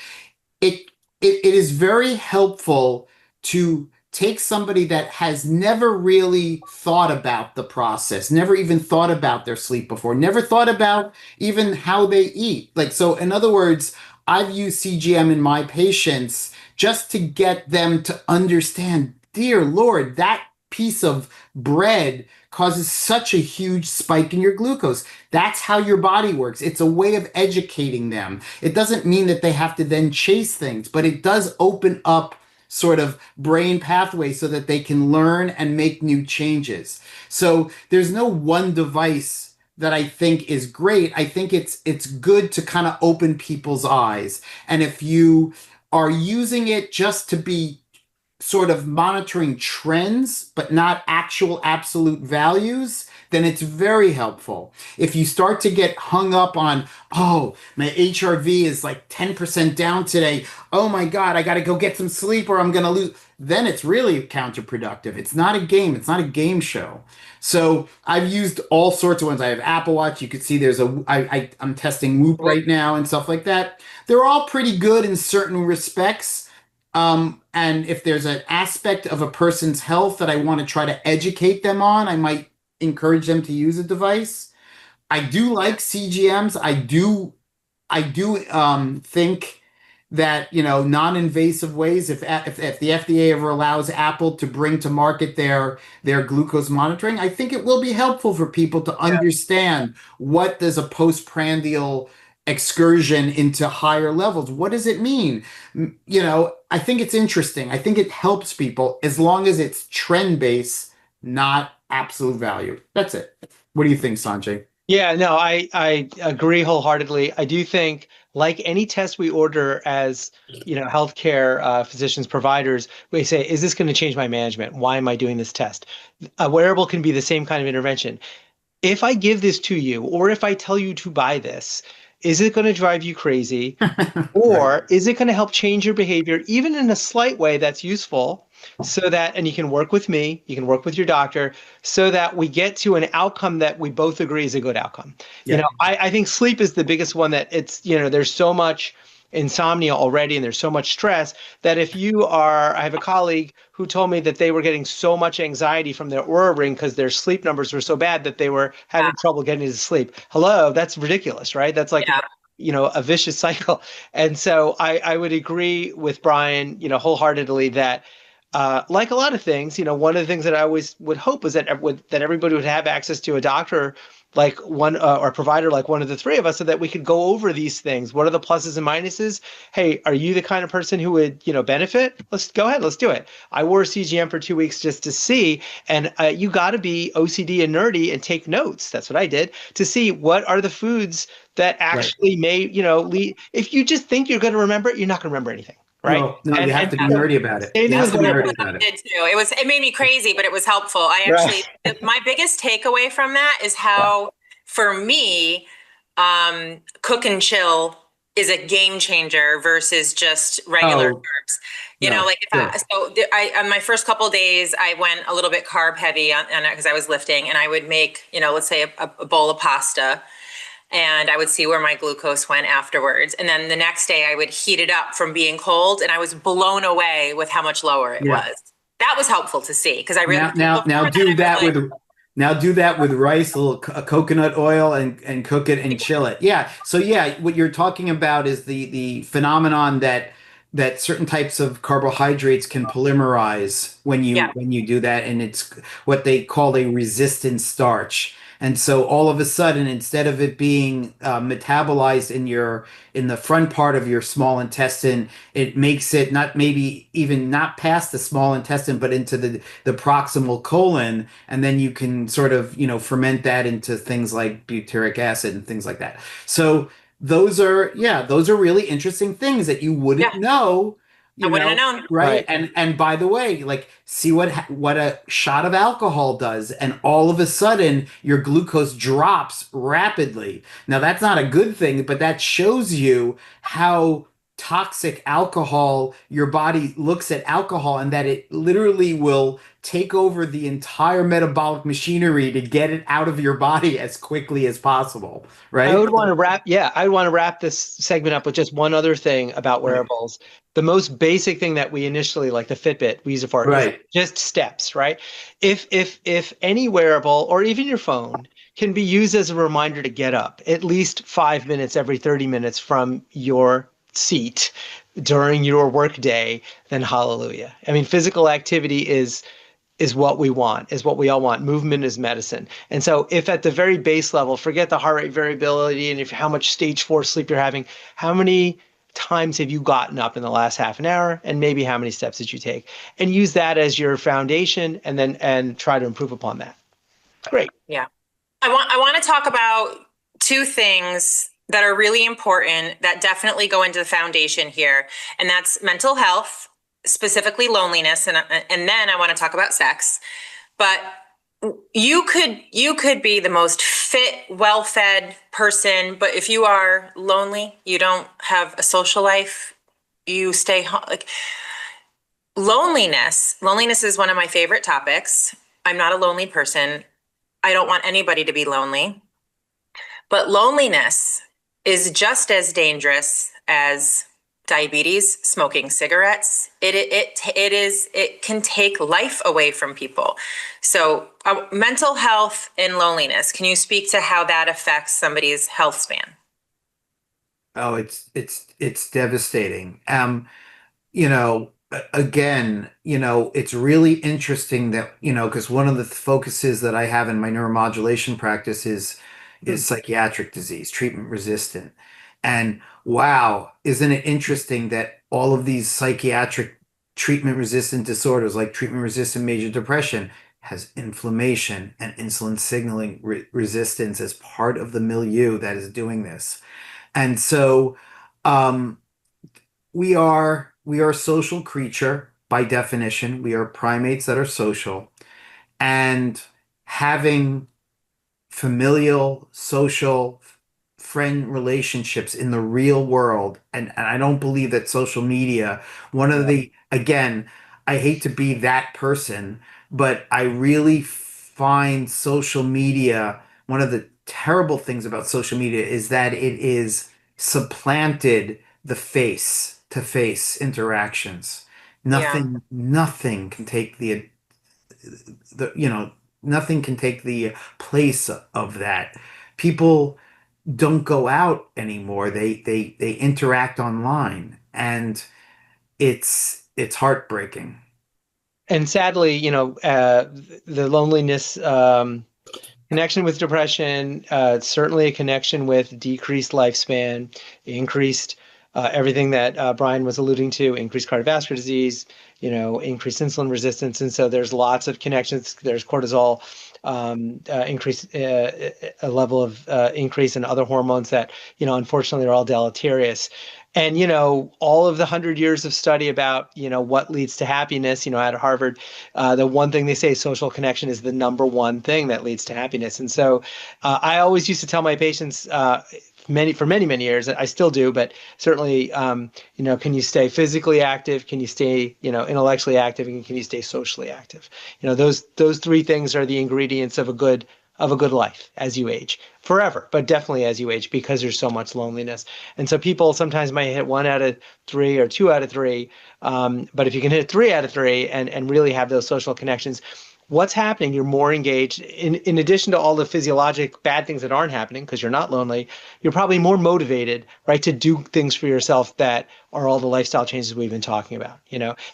S4: It is very helpful to take somebody that has never really thought about the process, never even thought about their sleep before, never thought about even how they eat. So in other words, I've used CGM in my patients just to get them to understand, dear Lord, that piece of bread causes such a huge spike in your glucose. That's how your body works. It's a way of educating them. It doesn't mean that they have to then chase things, but it does open up sort of brain pathways so that they can learn and make new changes. So there's no one device that I think is great. I think it's good to kind of open people's eyes. And if you are using it just to be sort of monitoring trends, but not actual absolute values, then it's very helpful. If you start to get hung up on, oh, my HRV is like 10% down today. Oh my God, I got to go get some sleep or I'm going to lose. Then it's really counterproductive. It's not a game. It's not a game show. So I've used all sorts of ones. I have Apple Watch. You could see I'm testing Whoop right now and stuff like that. They're all pretty good in certain respects. And if there's an aspect of a person's health that I want to try to educate them on, I might encourage them to use a device. I do like CGMs. I do think that, non-invasive ways, if the FDA ever allows Apple to bring to market their glucose monitoring, I think it will be helpful for people to understand what does a postprandial excursion into higher levels. What does it mean? I think it's interesting. I think it helps people as long as it's trend-based, not absolute value. That's it. What do you think, Sanjay?
S3: Yeah, no, I agree wholeheartedly. I do think, like any test we order as, healthcare physicians, providers, we say, is this going to change my management? Why am I doing this test? A wearable can be the same kind of intervention. If I give this to you, or if I tell you to buy this, is it going to drive you crazy? Or is it going to help change your behavior, even in a slight way that's useful, so that, and you can work with me, you can work with your doctor, so that we get to an outcome that we both agree is a good outcome. Yeah. I think sleep is the biggest one that there's so much insomnia already and there's so much stress that I have a colleague who told me that they were getting so much anxiety from their Oura Ring because their sleep numbers were so bad that they were having trouble getting to sleep. Hello, that's ridiculous, right? That's like, a vicious cycle. And so I would agree with Brian, wholeheartedly that like a lot of things, one of the things that I always would hope is that everybody would have access to a doctor like one or a provider like one of the three of us, so that we could go over these things. What are the pluses and minuses? Hey, are you the kind of person who would, benefit? Let's go ahead. Let's do it. I wore a CGM for 2 weeks just to see, and you got to be OCD and nerdy and take notes. That's what I did, to see what are the foods that actually may, lead. If you just think you're going to remember it, you're not going to remember anything. Right.
S4: No, you have to be nerdy about it. You have to be nerdy about it.
S2: I did too. It made me crazy, but it was helpful. My biggest takeaway from that is how, for me, cook and chill is a game changer versus just regular carbs. On my first couple of days, I went a little bit carb heavy on it because I was lifting, and I would make, let's say a bowl of pasta. And I would see where my glucose went afterwards. And then the next day I would heat it up from being cold, and I was blown away with how much lower it was. That was helpful to see, because I really
S4: now do that with rice, a little coconut oil, and cook it and chill it. Yeah. So what you're talking about is the phenomenon that certain types of carbohydrates can polymerize when you do that, and it's what they call a resistant starch. And so all of a sudden, instead of it being metabolized in the front part of your small intestine, it makes it not maybe even not past the small intestine, but into the proximal colon, and then you can sort of, ferment that into things like butyric acid and things like that. So those are really interesting things that you wouldn't
S2: Yeah,
S4: know,
S2: I wouldn't have known.
S4: right?
S3: Right.
S4: And by the way, like, see what a shot of alcohol does, and all of a sudden your glucose drops rapidly. Now that's not a good thing, but that shows you how toxic alcohol, your body looks at alcohol, and that it literally will take over the entire metabolic machinery to get it out of your body as quickly as possible,
S3: I
S4: right?
S3: would want to wrap, yeah, I would want to wrap this segment up with just one other thing about
S4: Right.
S3: wearables. The most basic thing that we initially, like the Fitbit, we use it for is
S4: Right.
S3: just steps, right? If any wearable or even your phone can be used as a reminder to get up at least 5 minutes every 30 minutes from your seat during your workday, then hallelujah. I mean, physical activity is what we want, is what we all want. Movement is medicine. And so if at the very base level, forget the heart rate variability and if how much stage 4 sleep you're having, how many times have you gotten up in the last half an hour, and maybe how many steps did you take, and use that as your foundation, and try to improve upon that. Great.
S2: Yeah. I want to talk about two things that are really important that definitely go into the foundation here, and that's mental health, specifically loneliness, and then I want to talk about sex. But you could be the most fit, well-fed person, but if you are lonely, you don't have a social life, you stay home. Like, loneliness is one of my favorite topics. I'm not a lonely person. I don't want anybody to be lonely. But loneliness is just as dangerous as diabetes, smoking cigarettes. It can take life away from people. So mental health and loneliness, can you speak to how that affects somebody's health span?
S4: Oh, it's devastating. Again, it's really interesting that, because one of the focuses that I have in my neuromodulation practice is psychiatric disease, treatment resistant. And wow, isn't it interesting that all of these psychiatric treatment resistant disorders, like treatment resistant major depression, has inflammation and insulin signaling resistance as part of the milieu that is doing this. And so, um, we are a social creature by definition. We are primates that are social, and having familial, social, friend relationships in the real world. And I don't believe that social media, one of the, again, I hate to be that person, but I really find social media, one of the terrible things about social media is that it is supplanted the face to face interactions.
S2: Yeah.
S4: Nothing can take the nothing can take the place of that. People don't go out anymore. They interact online, and it's heartbreaking.
S3: And sadly, the loneliness, connection with depression, certainly a connection with decreased lifespan, increased everything that Brian was alluding to, increased cardiovascular disease, increased insulin resistance. And so there's lots of connections. There's cortisol, increase, a level of increase in other hormones that, unfortunately are all deleterious. And, all of the 100 years of study about, what leads to happiness, out of Harvard, the one thing they say, social connection is the number one thing that leads to happiness. And so I always used to tell my patients, for many years, I still do, but certainly, can you stay physically active? Can you stay, intellectually active? And can you stay socially active? Those three things are the ingredients of a good life as you age, forever, but definitely as you age, because there's so much loneliness. And so people sometimes might hit 1 out of 3 or 2 out of 3. But if you can hit 3 out of 3 and really have those social connections, what's happening? You're more engaged. In addition to all the physiologic bad things that aren't happening because you're not lonely, you're probably more motivated, right, to do things for yourself that are all the lifestyle changes we've been talking about,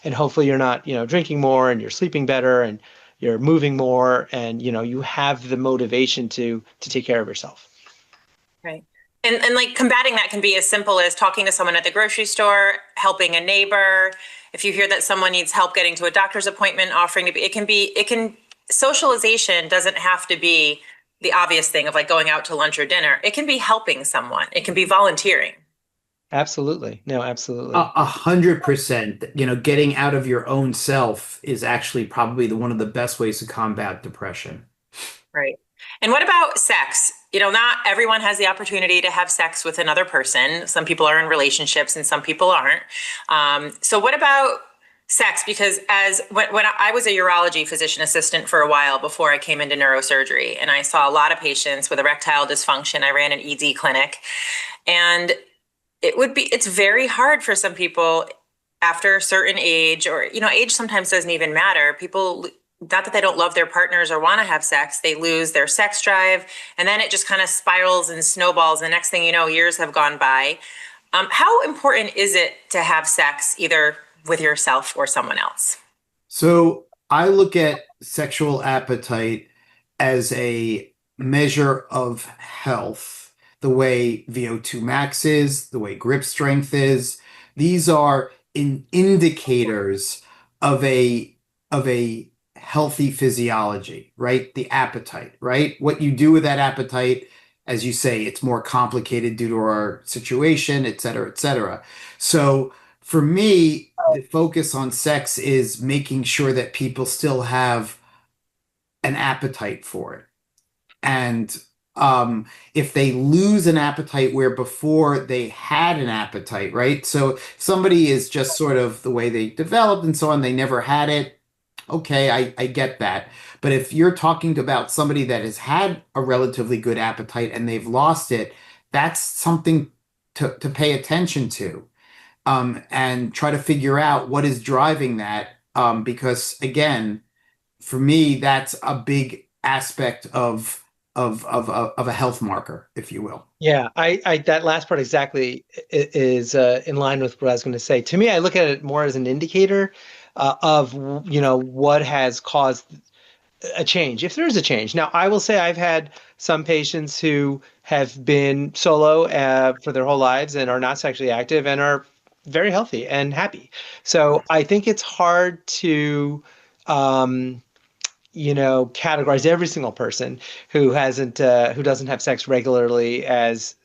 S3: and hopefully you're not, drinking more, and you're sleeping better, and you're moving more, and you have the motivation to take care of yourself.
S2: Right. And like combating that can be as simple as talking to someone at the grocery store, helping a neighbor. If you hear that someone needs help getting to a doctor's appointment, offering to be, socialization doesn't have to be the obvious thing of like going out to lunch or dinner. It can be helping someone. It can be volunteering.
S3: Absolutely. No, absolutely.
S4: 100%. Getting out of your own self is actually probably one of the best ways to combat depression.
S2: Right. And what about sex? Not everyone has the opportunity to have sex with another person. Some people are in relationships and some people aren't. So what about sex? Because when I was a urology physician assistant for a while before I came into neurosurgery, and I saw a lot of patients with erectile dysfunction. I ran an ED clinic, and it's very hard for some people after a certain age, or age sometimes doesn't even matter. People, not that they don't love their partners or want to have sex, they lose their sex drive, and then it just kind of spirals and snowballs. The next thing you know, years have gone by. How important is it to have sex either with yourself or someone else?
S4: So I look at sexual appetite as a measure of health, the way VO2 max is, the way grip strength is. These are indicators of a healthy physiology, right? The appetite, right? What you do with that appetite, as you say, it's more complicated due to our situation, et cetera, et cetera. So for me, the focus on sex is making sure that people still have an appetite for it. And if they lose an appetite where before they had an appetite, right? So somebody is just sort of the way they developed and so on, they never had it. Okay, I get that. But if you're talking about somebody that has had a relatively good appetite and they've lost it, that's something to pay attention to, and try to figure out what is driving that. Because again, for me, that's a big aspect of a health marker, if you will.
S3: Yeah, I that last part exactly is in line with what I was going to say. To me, I look at it more as an indicator of what has caused a change, if there is a change. Now, I will say I've had some patients who have been solo for their whole lives and are not sexually active and are very healthy and happy. So I think it's hard to categorize every single person who doesn't have sex regularly as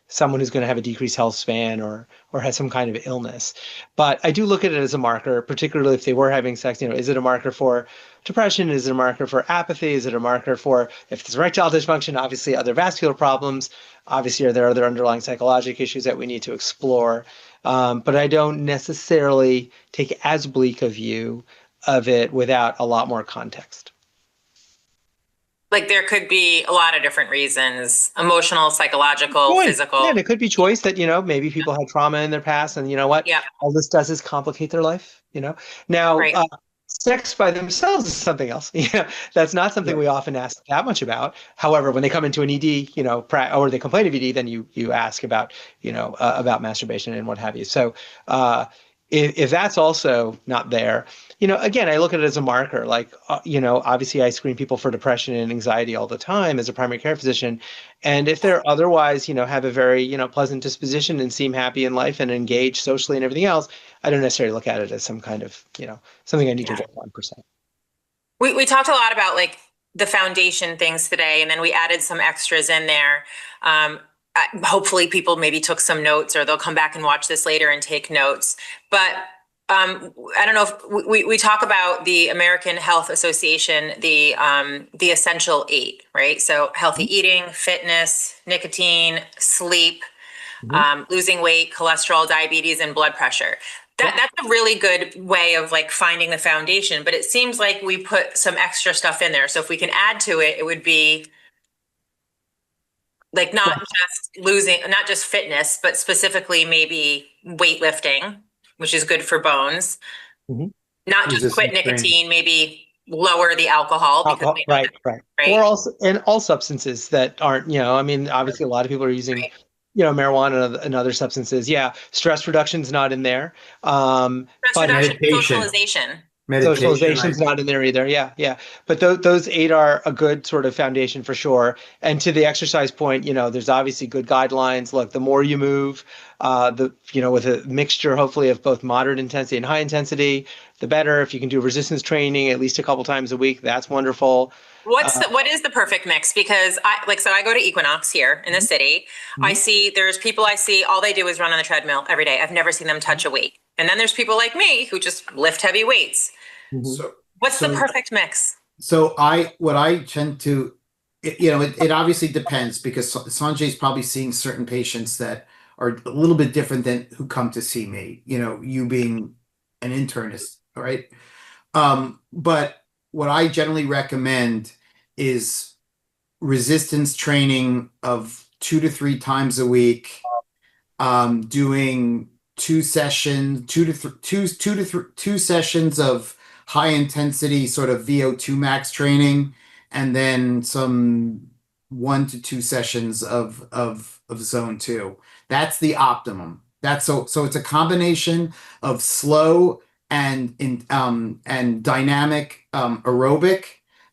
S3: someone who's going to have a decreased health span or has some kind of illness. But I do look at it as a marker, particularly if they were having sex. Is it a marker for depression? Is it a marker for apathy? Is it a marker for, if there's erectile dysfunction, obviously other vascular problems? Obviously, are there other underlying psychological issues that we need to explore? But I don't necessarily take as bleak a view of it without a lot more context.
S2: Like there could be a lot of different reasons: emotional, psychological, physical.
S3: Yeah, and it could be choice that, maybe people had trauma in their past, and what all this does is complicate their life, Now,
S2: right.
S3: Sex by themselves is something else. That's not something we often ask that much about. However, when they come into an ED, or they complain of ED, then you ask about, about masturbation and what have you. So, if that's also not there, again, I look at it as a marker. Like, obviously I screen people for depression and anxiety all the time as a primary care physician. And if they're otherwise, have a very, pleasant disposition and seem happy in life and engaged socially and everything else, I don't necessarily look at it as some kind of, something I need to work on per se.
S2: We talked a lot about like the foundation things today, and then we added some extras in there. Hopefully people maybe took some notes, or they'll come back and watch this later and take notes. But I don't know if we talk about the American Health Association, the essential 8, right? So healthy eating, fitness, nicotine, sleep, losing weight, cholesterol, diabetes, and blood pressure. That's a really good way of like finding the foundation, but it seems like we put some extra stuff in there. So if we can add to it, it would be like not just fitness, but specifically maybe weightlifting, which is good for bones. Not just quit nicotine, maybe lower the alcohol. Because
S3: right. Or also, and all substances that aren't, obviously a lot of people are using, marijuana and other substances. Yeah. Stress reduction is not in there.
S2: Stress reduction, socialization.
S3: Socialization's not in there either. Yeah, yeah. But those 8 are a good sort of foundation for sure. And to the exercise point, there's obviously good guidelines. Look, the more you move, with a mixture, hopefully, of both moderate intensity and high intensity, the better. If you can do resistance training at least a couple times a week, that's wonderful.
S2: What is the perfect mix? Because I go to Equinox here in the city.
S3: Mm-hmm.
S2: There's people I see, all they do is run on the treadmill every day. I've never seen them touch a weight. And then there's people like me who just lift heavy weights.
S3: Mm-hmm.
S2: What's the perfect mix?
S4: So what I tend to, it obviously depends, because Sanjay's probably seeing certain patients that are a little bit different than who come to see me, you being an internist, all right? But what I generally recommend is resistance training of 2 to 3 times a week, doing 2 sessions, 2 sessions of high intensity sort of VO2 max training, and then some 1 to 2 sessions of zone 2. That's the optimum. So it's a combination of slow and dynamic aerobic,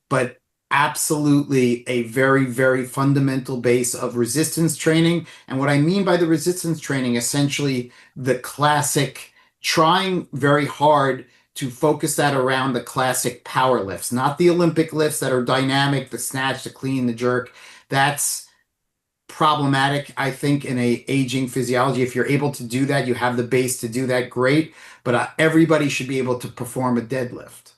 S4: but absolutely a very, very fundamental base of resistance training. And what I mean by the resistance training, essentially the classic, trying very hard to focus that around the classic power lifts, not the Olympic lifts that are dynamic, the snatch, the clean, the jerk. That's problematic, I think, in a aging physiology. If you're able to do that, you have the base to do that, great. But everybody should be able to perform a deadlift.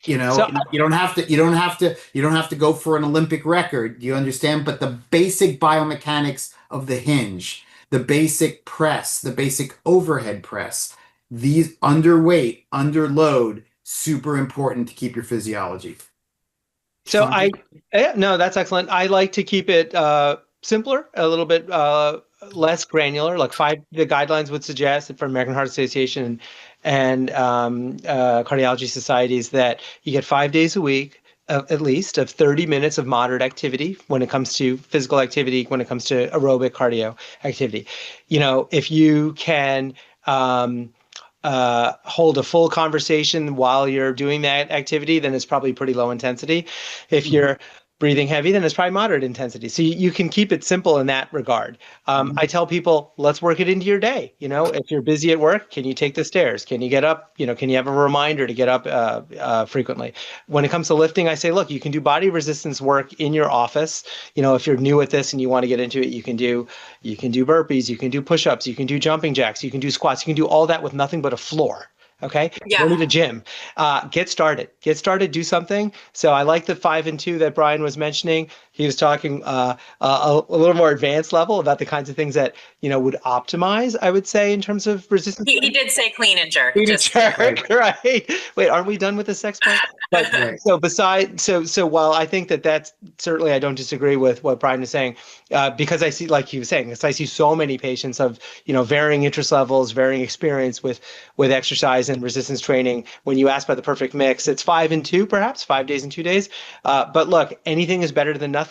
S4: You don't have to go for an Olympic record. You understand? But the basic biomechanics of the hinge, the basic press, the basic overhead press, these underweight, underload, super important to keep your physiology.
S3: So no, that's excellent. I like to keep it simpler, a little bit less granular, like the guidelines would suggest from American Heart Association and cardiology societies, that you get 5 days a week, at least, of 30 minutes of moderate activity when it comes to physical activity, when it comes to aerobic cardio activity. If you can hold a full conversation while you're doing that activity, then it's probably pretty low intensity. If you're breathing heavy, then it's probably moderate intensity. So you can keep it simple in that regard. I tell people, let's work it into your day. If you're busy at work, can you take the stairs? Can you get up? Can you have a reminder to get up frequently? When it comes to lifting, I say, look, you can do body resistance work in your office. If you're new at this and you want to get into it, you can do burpees, you can do push-ups, you can do jumping jacks, you can do squats, you can do all that with nothing but a floor. Okay.
S2: Yeah.
S3: Go to the gym. Get started. Do something. So I like the 5 and 2 that Brian was mentioning. He was talking a little more advanced level about the kinds of things that would optimize, I would say, in terms of resistance.
S2: He did say clean and jerk.
S3: Clean and jerk, right? Wait, aren't we done with the sex point? But so while I think that's certainly, I don't disagree with what Brian is saying, because I see, like he was saying, I see so many patients of varying interest levels, varying experience with exercise and resistance training. When you ask about the perfect mix, it's 5 and 2, perhaps 5 days and 2 days. But look, anything is better than nothing.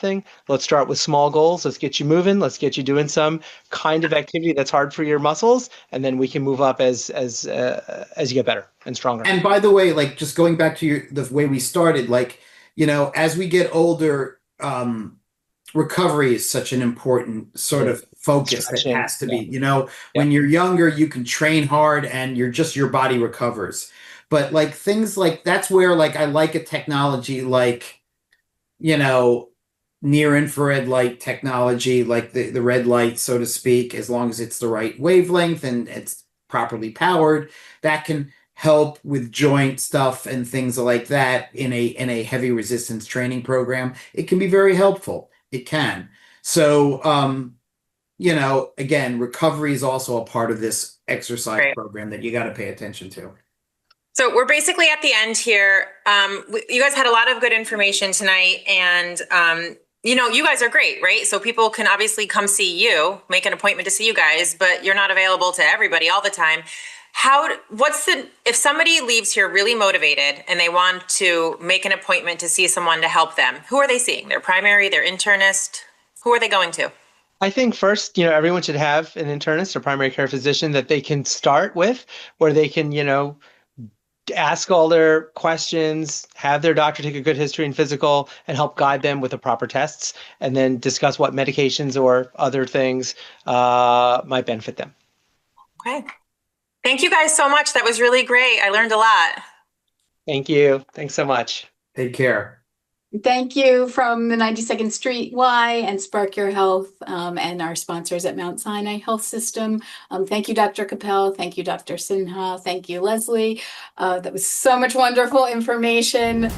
S3: Let's start with small goals. Let's get you moving. Let's get you doing some kind of activity that's hard for your muscles, and then we can move up as you get better and stronger.
S4: And by the way, like, just going back to the way we started, like, as we get older, recovery is such an important sort of focus that has to be. When you're younger, you can train hard and your body recovers. But like things like, that's where, like, I like a technology like, near infrared light technology, like the red light, so to speak, as long as it's the right wavelength and it's properly powered, that can help with joint stuff and things like that in a heavy resistance training program. It can be very helpful. It can. So, again, recovery is also a part of this exercise program that you got to pay attention to.
S2: So we're basically at the end here. You guys had a lot of good information tonight, and you guys are great, right? So people can obviously come see you, make an appointment to see you guys, but you're not available to everybody all the time. If somebody leaves here really motivated and they want to make an appointment to see someone to help them, who are they seeing? Their primary, their internist? Who are they going to?
S3: I think first, everyone should have an internist or primary care physician that they can start with, where they can, ask all their questions, have their doctor take a good history and physical, and help guide them with the proper tests, and then discuss what medications or other things might benefit them.
S2: Okay. Thank you guys so much. That was really great. I learned a lot.
S3: Thank you. Thanks so much.
S4: Take care.
S1: Thank you from the 92nd Street Y and Spark Your Health and our sponsors at Mount Sinai Health System. Thank you, Dr. Kopell. Thank you, Dr. Sinha. Thank you, Leslie. That was so much wonderful information.